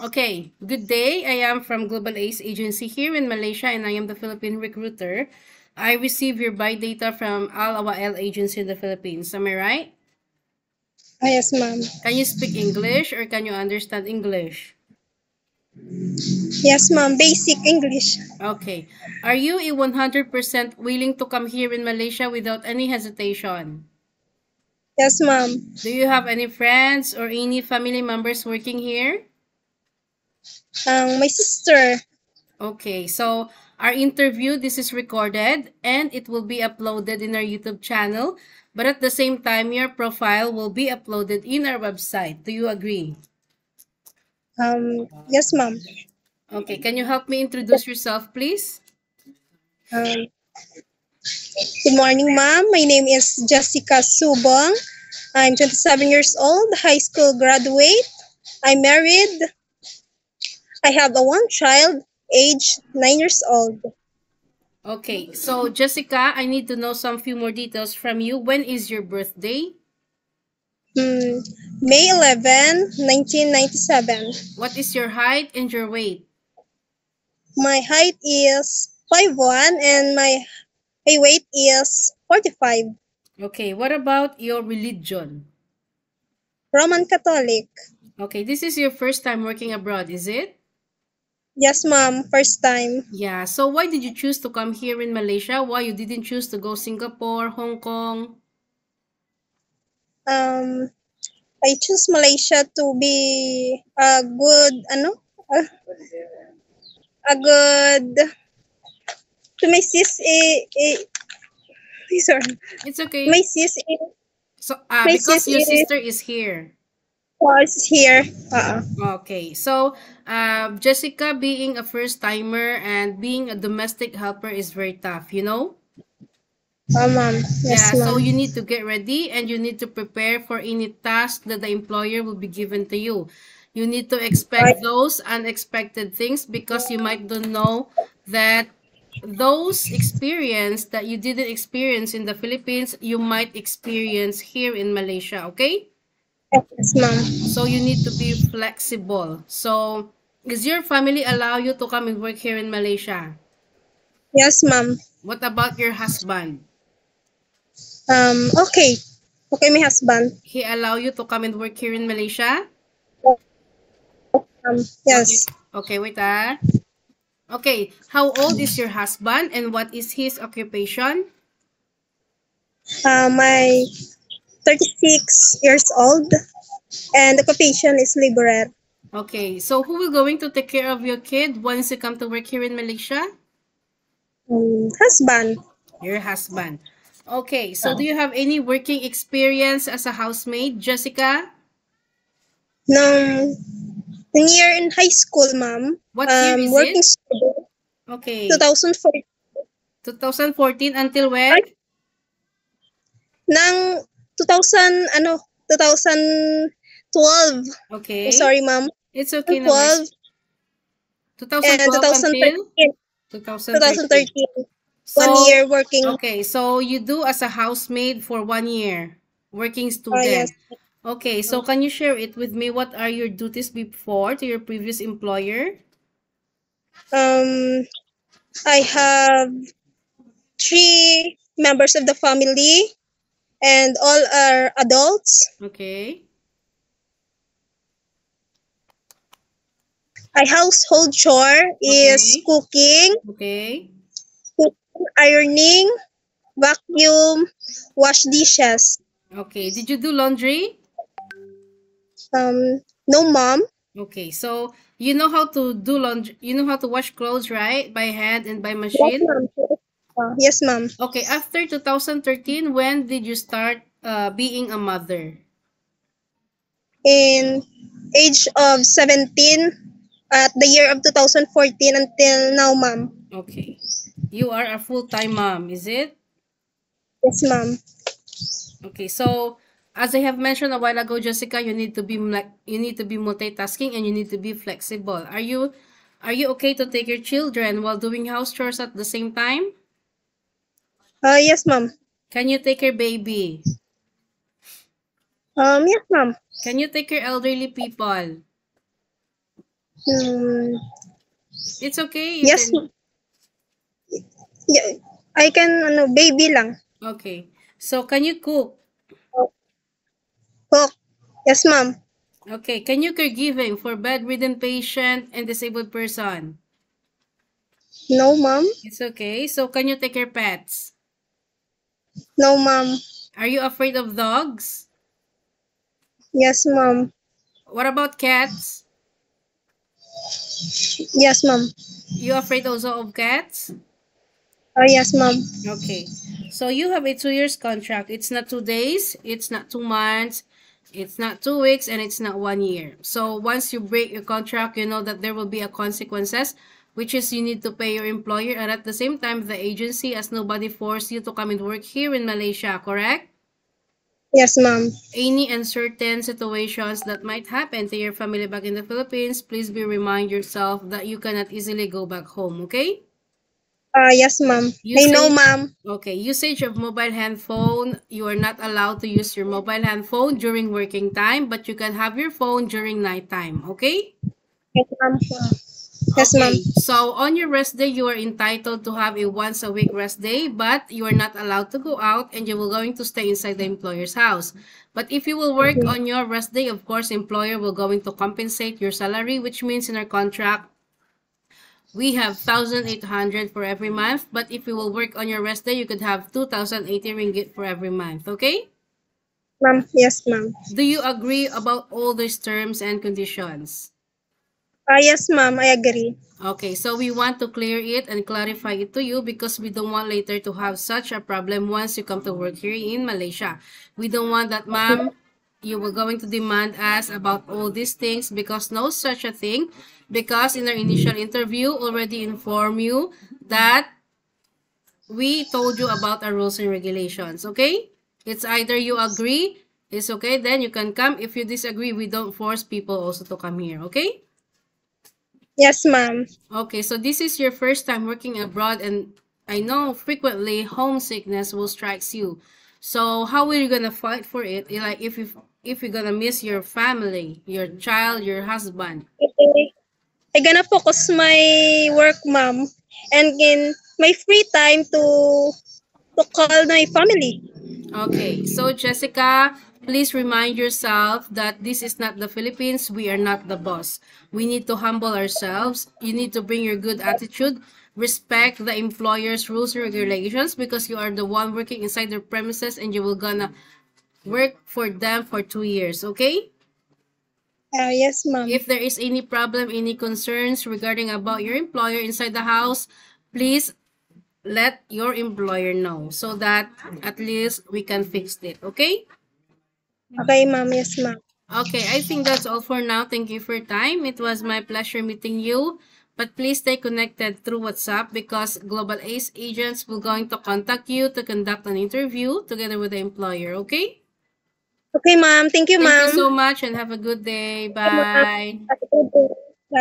Okay, good day. I am from Global Ace Agency here in Malaysia and I am the Philippine recruiter. I receive your buy data from Al Awael Agency in the Philippines. Am I right? Yes, ma'am. Can you speak English or can you understand English? Yes, ma'am. Basic English. Okay. Are you a 100% willing to come here in Malaysia without any hesitation? Yes, ma'am. Do you have any friends or any family members working here? My sister. Okay, so our interview, this is recorded and it will be uploaded in our YouTube channel. But at the same time, your profile will be uploaded in our website. Do you agree? Yes, ma'am. Okay, can you help me introduce yourself, please? Um, Good morning, ma'am. My name is Jessica Subong. I'm 27 years old, high school graduate. I'm married. I have a one child, age 9 years old. Okay, so Jessica, I need to know some few more details from you. When is your birthday? Hmm, May 11, 1997. What is your height and your weight? My height is 5'1" and my weight is 45. Okay, what about your religion? Roman Catholic. Okay, this is your first time working abroad, is it? Yes, ma'am. First time. Yeah, so why did you choose to come here in Malaysia? Why you didn't choose to go Singapore, Hong Kong? Um, I choose Malaysia to be a good, a, a good, to my sis, sorry, It's my okay. sis, So, my because sis your sister is here. was here. Okay, so Jessica being a first timer and being a domestic helper is very tough, you know? Ma'am. Yeah, Yes, so ma'am. you need to get ready and you need to prepare for any task that the employer will be given to you. You need to Right. expect those unexpected things because you might don't know that those experience that you didn't experience in the Philippines, you might experience here in Malaysia, okay? Yes, ma'am. So you need to be flexible. So is your family allow you to come and work here in Malaysia? Yes, ma'am. What about your husband? Okay. Okay, my husband. He allow you to come and work here in Malaysia? Okay. Yes. Okay, wait ah. Okay, how old is your husband and what is his occupation? My 36 years old and occupation is laborer. Okay, so who will going to take care of your kid once you come to work here in Malaysia? Husband. Your husband. Okay, so do you have any working experience as a housemaid, Jessica? Nung year in high school, ma'am. What year is Working it? student. Okay, 2004. 2014 until Ay, when? ng 2000, 2012. I'm Okay, sorry, ma'am. it's okay, no worries. 2012 and 2012 until 2013. 2013. 2013. 1 year So, working. okay, so you do as a housemaid for 1 year, working Yes. student. Okay, so can you share it with me? What are your duties before to your previous employer? Um, I have 3 members of the family and all are adults. Okay, A household chore is okay, okay, cooking, ironing, vacuum, wash dishes. okay. Did you do laundry? No, mom. Okay, so you know how to do laundry, you know how to wash clothes, right? By hand and by Yes, machine? ma'am. Yes, ma'am. Okay, after 2013, when did you start being a mother? In age of 17 at the year of 2014 until now, ma'am. Okay. You are a full-time mom, is it? Yes, ma'am. Okay, so as I have mentioned a while ago, Jessica, you need to be multitasking and you need to be flexible. Are you okay to take your children while doing house chores at the same time? Yes, ma'am. Can you take your baby? Yes, ma'am. Can you take your elderly people? Hmm, It's okay. You yes, can. yeah, I can, baby lang. Okay. So, can you cook? Cook. Yes, ma'am. Okay. Can you caregiving for bedridden patient and disabled person? No, ma'am. It's okay. So, can you take your pets? No, ma'am. Are you afraid of dogs? Yes, ma'am. What about cats? Yes, ma'am. You afraid also of cats? Yes, ma'am. Okay. So you have a 2 years contract. It's not 2 days, it's not 2 months, it's not 2 weeks, and it's not 1 year. So once you break your contract, you know that there will be a consequences, which is you need to pay your employer, and at the same time, the agency, as nobody forced you to come and work here in Malaysia, correct? Yes, ma'am. Any uncertain situations that might happen to your family back in the Philippines, please be remind yourself that you cannot easily go back home, okay? Yes, ma'am. I know, Usage, ma'am. okay, usage of mobile handphone. You are not allowed to use your mobile handphone during working time, but you can have your phone during nighttime, okay? Yes, ma'am. Yes, ma'am. Okay, so on your rest day, you are entitled to have a once a week rest day, but you are not allowed to go out and you will going to stay inside the employer's house. But if you will work on your rest day, of course, employer will going to compensate your salary, which means in our contract, we have 1,800 for every month, but if you will work on your rest day, you could have 2,080 ringgit for every month, okay? Ma'am. Yes, ma'am. Do you agree about all these terms and conditions? Yes, ma'am. I agree. Okay, so we want to clear it and clarify it to you because we don't want later to have such a problem once you come to work here in Malaysia. We don't want that, Yes, ma'am. ma'am. You were going to demand us about all these things because no such a thing. Because in our initial interview, already informed you that we told you about our rules and regulations, okay? It's either you agree, it's okay, then you can come. If you disagree, we don't force people also to come here, okay? Yes, ma'am. Okay, so this is your first time working abroad, and I know frequently homesickness will strikes you. So how are you gonna fight for it? Like if you're gonna miss your family, your child, your husband. I gonna focus my work, ma'am, and in my free time to call my family. Okay, so Jessica, please remind yourself that this is not the Philippines. We are not the boss. We need to humble ourselves. You need to bring your good attitude. Respect the employer's rules and regulations because you are the one working inside their premises and you will gonna work for them for 2 years, okay? Yes, ma'am. If there is any problem, any concerns regarding about your employer inside the house, please let your employer know so that at least we can fix it, okay? Okay, ma'am. Yes, ma'am. Okay, I think that's all for now. Thank you for your time. It was my pleasure meeting you. But please stay connected through WhatsApp because Global Ace agents will going to contact you to conduct an interview together with the employer, okay? Okay, ma'am. Thank you, Thank you ma'am. so much and have a good day. Ma'am. Bye. Have a good day. Bye.